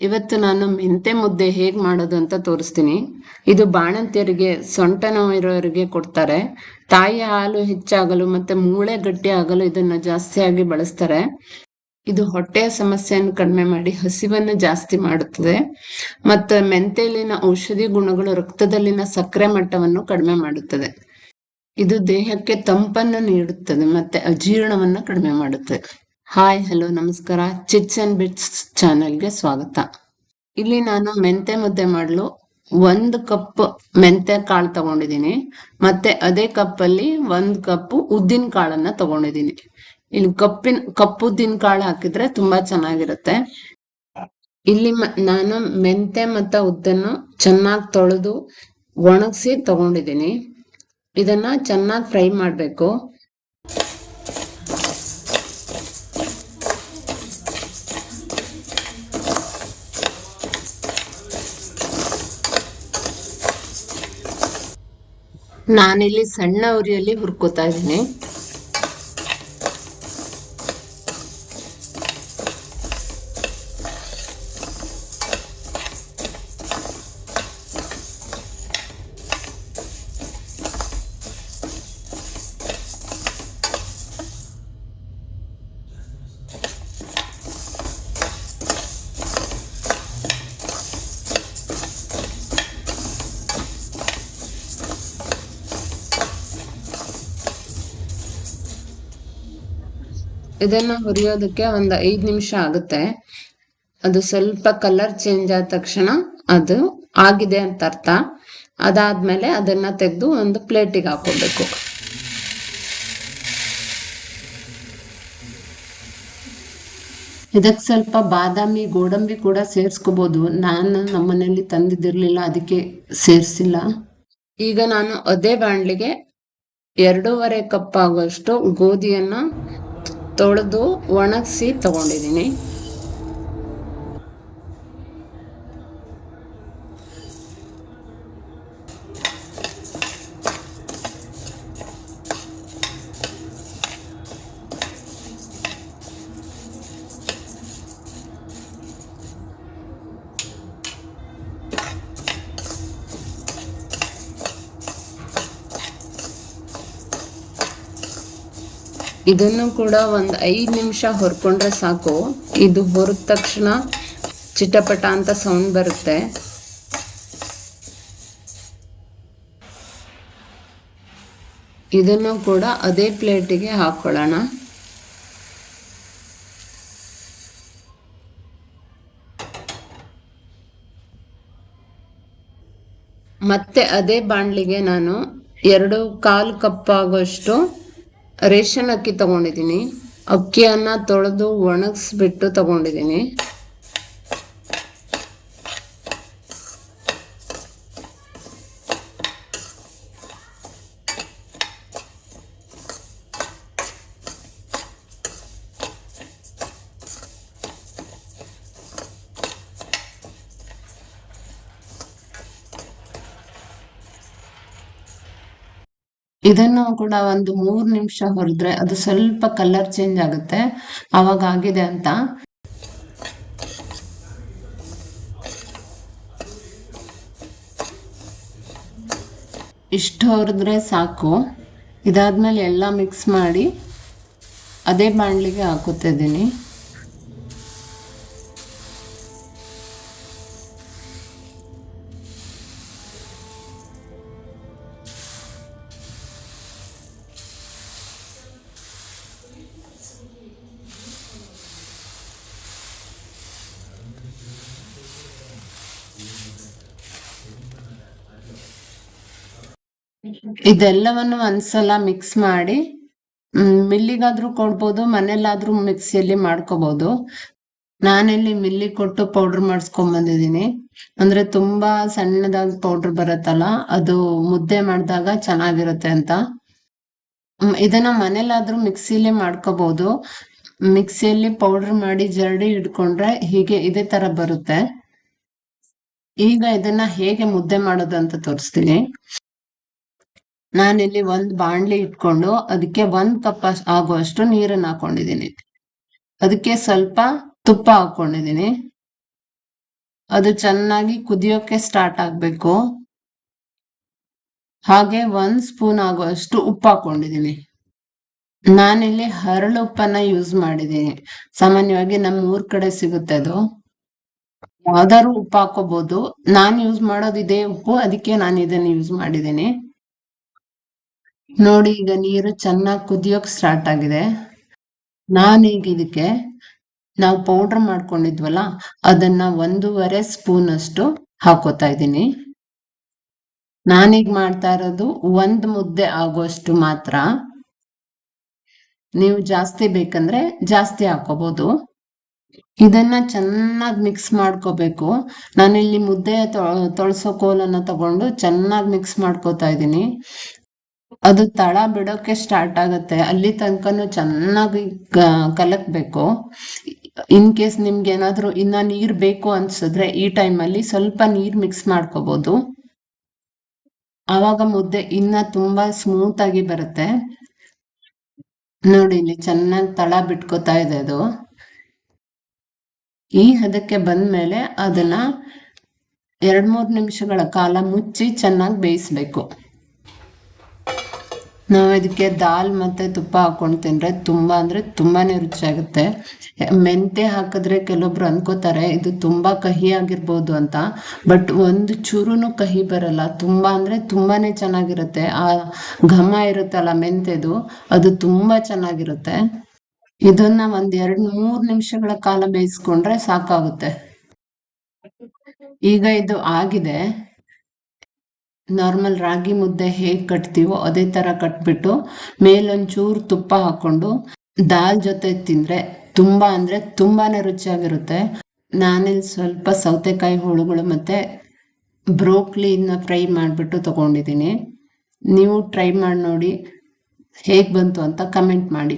ಇವತ್ತು ನಾನು ಮೆಂತೆ ಮುದ್ದೆ ಹೇಗ್ ಮಾಡೋದು ಅಂತ ತೋರಿಸ್ತೀನಿ. ಇದು ಬಾಣಂತಿಯರಿಗೆ, ಸೊಂಟ ನೋವಿರೋರಿಗೆ ಕೊಡ್ತಾರೆ. ತಾಯಿಯ ಹಾಲು ಹೆಚ್ಚಾಗಲು ಮತ್ತೆ ಮೂಳೆ ಗಟ್ಟಿ ಆಗಲು ಇದನ್ನ ಜಾಸ್ತಿಯಾಗಿ ಬಳಸ್ತಾರೆ. ಇದು ಹೊಟ್ಟೆಯ ಸಮಸ್ಯೆಯನ್ನು ಕಡಿಮೆ ಮಾಡಿ ಹಸಿವನ್ನು ಜಾಸ್ತಿ ಮಾಡುತ್ತದೆ. ಮತ್ತು ಮೆಂತೆಯಲ್ಲಿನ ಔಷಧಿ ಗುಣಗಳು ರಕ್ತದಲ್ಲಿನ ಸಕ್ಕರೆ ಮಟ್ಟವನ್ನು ಕಡಿಮೆ ಮಾಡುತ್ತದೆ. ಇದು ದೇಹಕ್ಕೆ ತಂಪನ್ನು ನೀಡುತ್ತದೆ ಮತ್ತೆ ಅಜೀರ್ಣವನ್ನು ಕಡಿಮೆ ಮಾಡುತ್ತದೆ. ಹಾಯ್, ಹಲೋ, ನಮಸ್ಕಾರ. ಚಿಟ್ಸ್ ಅಂಡ್ ಬಿಟ್ಸ್ ಚಾನೆಲ್ಗೆ ಸ್ವಾಗತ. ಇಲ್ಲಿ ನಾನು ಮೆಂತೆ ಮುದ್ದೆ ಮಾಡಲು 1 ಕಪ್ ಮೆಂತೆ ಕಾಳು ತಗೊಂಡಿದ್ದೀನಿ. ಮತ್ತೆ ಅದೇ ಕಪ್ಪಲ್ಲಿ 1 ಕಪ್ ಉದ್ದಿನ ಕಾಳನ್ನ ತಗೊಂಡಿದ್ದೀನಿ. ಇಲ್ಲಿ ಕಪ್ಪು ಉದ್ದಿನ ಕಾಳು ಹಾಕಿದ್ರೆ ತುಂಬಾ ಚೆನ್ನಾಗಿರುತ್ತೆ. ಇಲ್ಲಿ ನಾನು ಮೆಂತೆ ಮತ್ತು ಉದ್ದನ್ನು ಚೆನ್ನಾಗಿ ತೊಳೆದು ಒಣಗಿಸಿ ತಗೊಂಡಿದ್ದೀನಿ. ಇದನ್ನ ಚೆನ್ನಾಗಿ ಫ್ರೈ ಮಾಡಬೇಕು. ನಾನಿಲ್ಲಿ ಸಣ್ಣ ಉರಿಯಲ್ಲಿ ಹುರ್ಕೋತಾ ಇದ್ದೀನಿ. ಇದನ್ನ ಹುರಿಯೋದಕ್ಕೆ ಒಂದು 5 ನಿಮಿಷ ಆಗುತ್ತೆ. ಅದು ಸ್ವಲ್ಪ ಕಲರ್ ಚೇಂಜ್ ಆದ ತಕ್ಷಣ ಅದು ಆಗಿದೆ ಅಂತ ಅರ್ಥ. ಅದಾದ್ಮೇಲೆ ಅದನ್ನ ತೆಗೆದು ಒಂದು ಪ್ಲೇಟಿಗೆ ಹಾಕೋಬೇಕು. ಇದಕ್ಕೆ ಸ್ವಲ್ಪ ಬಾದಾಮಿ, ಗೋಡಂಬಿ ಕೂಡ ಸೇರಿಸ್ಕೋಬಹುದು. ನಾನು ನಮ್ಮನೇಲಿ ತಂದಿದ್ದಿರ್ಲಿಲ್ಲ, ಅದಕ್ಕೆ ಸೇರಿಸಿಲ್ಲ. ಈಗ ನಾನು ಅದೇ ಬಾಣಲಿಗೆ 2.5 ಕಪ್ ಆಗುವಷ್ಟು ಗೋಧಿಯನ್ನ ತೊಳೆದು ಒಣಗಿಸಿ ತಗೊಂಡಿದ್ದೀನಿ. ಇದನ್ನು ಕೂಡ ಒಂದು 5 ನಿಮಿಷ ಹೊರ್ಕೊಂಡ್ರೆ ಸಾಕು. ಇದು ಹೊರದ ತಕ್ಷಣ ಚಿಟಪಟ ಅಂತ ಸೌಂಡ್ ಬರುತ್ತೆ. ಇದನ್ನು ಕೂಡ ಅದೇ ಪ್ಲೇಟಿಗೆ ಹಾಕೊಳ್ಳೋಣ. ಮತ್ತೆ ಅದೇ ಬಾಣಲಿಗೆ ನಾನು 2.25 ಕಪ್ ಆಗುವಷ್ಟು ರೇಷನ್ ಅಕ್ಕಿ ತಗೊಂಡಿದ್ದೀನಿ. ಅಕ್ಕಿಯನ್ನ ತೊಳೆದು ಒಣಗಿಸ್ಬಿಟ್ಟು ತಗೊಂಡಿದ್ದೀನಿ. ಇದನ್ನು ಕೂಡ ಒಂದು 3 ನಿಮಿಷ ಹುರಿದ್ರೆ ಅದು ಸ್ವಲ್ಪ ಕಲರ್ ಚೇಂಜ್ ಆಗುತ್ತೆ. ಅವಾಗ ಆಗಿದೆ ಅಂತ. ಇಷ್ಟು ಹುರಿದ್ರೆ ಸಾಕು. ಇದಾದ್ಮೇಲೆ ಎಲ್ಲ ಮಿಕ್ಸ್ ಮಾಡಿ ಅದೇ ಬಾಣಲಿಗೆ ಹಾಕುತ್ತಿದ್ದೀನಿ. ಇದೆಲ್ಲವನ್ನು ಒಂದ್ಸಲ ಮಿಕ್ಸ್ ಮಾಡಿ ಮಿಲ್ಲಿಗಾದ್ರೂ ಕೊಡ್ಬೋದು, ಮನೆಯಲ್ಲಾದ್ರೂ ಮಿಕ್ಸಿಯಲ್ಲಿ ಮಾಡ್ಕೋಬಹುದು. ನಾನಿಲ್ಲಿ ಮಿಲ್ಲಿಗೆ ಕೊಟ್ಟು ಪೌಡರ್ ಮಾಡಿಸ್ಕೊಂಡ್ ಬಂದಿದ್ದೀನಿ. ಅಂದ್ರೆ ತುಂಬಾ ಸಣ್ಣದಾಗಿ ಪೌಡರ್ ಬರುತ್ತಲ್ಲ, ಅದು ಮುದ್ದೆ ಮಾಡಿದಾಗ ಚೆನ್ನಾಗಿರುತ್ತೆ ಅಂತ. ಇದನ್ನ ಮನೇಲಾದ್ರೂ ಮಿಕ್ಸಿಲಿ ಮಾಡ್ಕೋಬಹುದು. ಮಿಕ್ಸಿಯಲ್ಲಿ ಪೌಡರ್ ಮಾಡಿ ಜರಡಿ ಹಿಡ್ಕೊಂಡ್ರೆ ಹೀಗೆ ಇದೇ ತರ ಬರುತ್ತೆ. ಈಗ ಇದನ್ನ ಹೇಗೆ ಮುದ್ದೆ ಮಾಡೋದು ಅಂತ ತೋರಿಸ್ತೀನಿ. ನಾನಿಲ್ಲಿ 1 ಬಾಣಲಿ ಇಟ್ಕೊಂಡು ಅದಕ್ಕೆ 1 ಕಪ್ ಆಗುವಷ್ಟು ನೀರನ್ನು ಹಾಕೊಂಡಿದ್ದೀನಿ. ಅದಕ್ಕೆ ಸ್ವಲ್ಪ ತುಪ್ಪ ಹಾಕೊಂಡಿದ್ದೀನಿ. ಅದು ಚೆನ್ನಾಗಿ ಕುದಿಯೋಕೆ ಸ್ಟಾರ್ಟ್ ಆಗ್ಬೇಕು. ಹಾಗೆ 1 ಸ್ಪೂನ್ ಆಗುವಷ್ಟು ಉಪ್ಪು ಹಾಕೊಂಡಿದೀನಿ. ನಾನಿಲ್ಲಿ ಹರಳು ಉಪ್ಪನ್ನ ಯೂಸ್ ಮಾಡಿದೀನಿ. ಸಾಮಾನ್ಯವಾಗಿ ನಮ್ಮ ಊರ್ ಕಡೆ ಸಿಗುತ್ತೆ ಅದು. ಯಾವ್ದಾದ್ರು ಉಪ್ಪು ಹಾಕೋಬಹುದು. ನಾನ್ ಯೂಸ್ ಮಾಡೋದು ಇದೇ ಉಪ್ಪು, ಅದಕ್ಕೆ ನಾನು ಇದನ್ನ ಯೂಸ್ ಮಾಡಿದ್ದೀನಿ. ನೋಡಿ, ಈಗ ನೀರು ಚೆನ್ನಾಗಿ ಕುದಿಯೋಕ್ ಸ್ಟಾರ್ಟ್ ಆಗಿದೆ. ನಾನೀಗ ಇದಕ್ಕೆ ನಾವು ಪೌಡರ್ ಮಾಡ್ಕೊಂಡಿದ್ವಲ್ಲ, ಅದನ್ನ 1.5 ಸ್ಪೂನ್ ಅಷ್ಟು ಹಾಕೋತಾ ಇದ್ದೀನಿ. ನಾನೀಗ ಮಾಡ್ತಾ ಇರೋದು 1 ಮುದ್ದೆ ಆಗುವಷ್ಟು ಮಾತ್ರ. ನೀವು ಜಾಸ್ತಿ ಬೇಕಂದ್ರೆ ಜಾಸ್ತಿ ಹಾಕೋಬಹುದು. ಇದನ್ನ ಚೆನ್ನಾಗಿ ಮಿಕ್ಸ್ ಮಾಡ್ಕೋಬೇಕು. ನಾನಿಲ್ಲಿ ಮುದ್ದೆ ತೊಳ್ಸೋ ಕೋಲನ್ನ ತಗೊಂಡು ಚೆನ್ನಾಗಿ ಮಿಕ್ಸ್ ಮಾಡ್ಕೋತಾ ಇದ್ದೀನಿ. ಅದು ತಳ ಬಿಡೋಕೆ ಸ್ಟಾರ್ಟ್ ಆಗತ್ತೆ, ಅಲ್ಲಿ ತನಕನು ಚೆನ್ನಾಗಿ ಕಲಕ್ಬೇಕು. ಇನ್ ಕೇಸ್ ನಿಮ್ಗೆ ಏನಾದ್ರು ಇನ್ನ ನೀರ್ ಬೇಕು ಅನ್ಸಿದ್ರೆ ಈ ಟೈಮಲ್ಲಿ ಸ್ವಲ್ಪ ನೀರ್ ಮಿಕ್ಸ್ ಮಾಡ್ಕೋಬಹುದು. ಆವಾಗ ಮುದ್ದೆ ಇನ್ನ ತುಂಬಾ ಸ್ಮೂತ್ ಆಗಿ ಬರುತ್ತೆ. ನೋಡಿ, ಇಲ್ಲಿ ಚೆನ್ನಾಗಿ ತಳ ಬಿಟ್ಕೋತಾ ಇದೆ ಅದು. ಈ ಹದಕ್ಕೆ ಬಂದ್ಮೇಲೆ ಅದನ್ನ 2-3 ನಿಮಿಷಗಳ ಕಾಲ ಮುಚ್ಚಿ ಚೆನ್ನಾಗಿ ಬೇಯಿಸ್ಬೇಕು. ನಾವು ಇದಕ್ಕೆ ದಾಲ್ ಮತ್ತೆ ತುಪ್ಪ ಹಾಕೊಂಡು ತಿಂದ್ರೆ ತುಂಬಾ ಅಂದ್ರೆ ತುಂಬಾನೇ ರುಚಿಯಾಗುತ್ತೆ. ಮೆಂತೆ ಹಾಕಿದ್ರೆ ಕೆಲವೊಬ್ರು ಅನ್ಕೋತಾರೆ ಇದು ತುಂಬಾ ಕಹಿ ಆಗಿರ್ಬೋದು ಅಂತ, ಬಟ್ ಒಂದು ಚೂರುನು ಕಹಿ ಬರಲ್ಲ. ತುಂಬಾ ಅಂದ್ರೆ ತುಂಬಾನೇ ಚೆನ್ನಾಗಿರುತ್ತೆ. ಆ ಘಮ ಇರುತ್ತಲ್ಲ ಮೆಂತೆದು, ಅದು ತುಂಬಾ ಚೆನ್ನಾಗಿರುತ್ತೆ. ಇದನ್ನ 2-3 ನಿಮಿಷಗಳ ಕಾಲ ಬೇಯಿಸ್ಕೊಂಡ್ರೆ ಸಾಕಾಗುತ್ತೆ. ಈಗ ಇದು ಆಗಿದೆ. ನಾರ್ಮಲ್ ರಾಗಿ ಮುದ್ದೆ ಹೇಗ್ ಕಟ್ತೀವೋ ಅದೇ ತರ ಕಟ್ಬಿಟ್ಟು ಮೇಲೊಂಚೂರು ತುಪ್ಪ ಹಾಕೊಂಡು ದಾಲ್ ಜೊತೆ ತಿಂದ್ರೆ ತುಂಬಾ ಅಂದ್ರೆ ತುಂಬಾನೇ ರುಚಿಯಾಗಿರುತ್ತೆ. ನಾನಿಲ್ಲಿ ಸ್ವಲ್ಪ ಸೌತೆಕಾಯಿ ಹೋಳುಗಳು ಮತ್ತೆ ಬ್ರೋಕ್ಲಿನ ಫ್ರೈ ಮಾಡಿಬಿಟ್ಟು ತಗೊಂಡಿದ್ದೀನಿ. ನೀವು ಟ್ರೈ ಮಾಡಿ ನೋಡಿ, ಹೇಗ್ ಬಂತು ಅಂತ ಕಮೆಂಟ್ ಮಾಡಿ.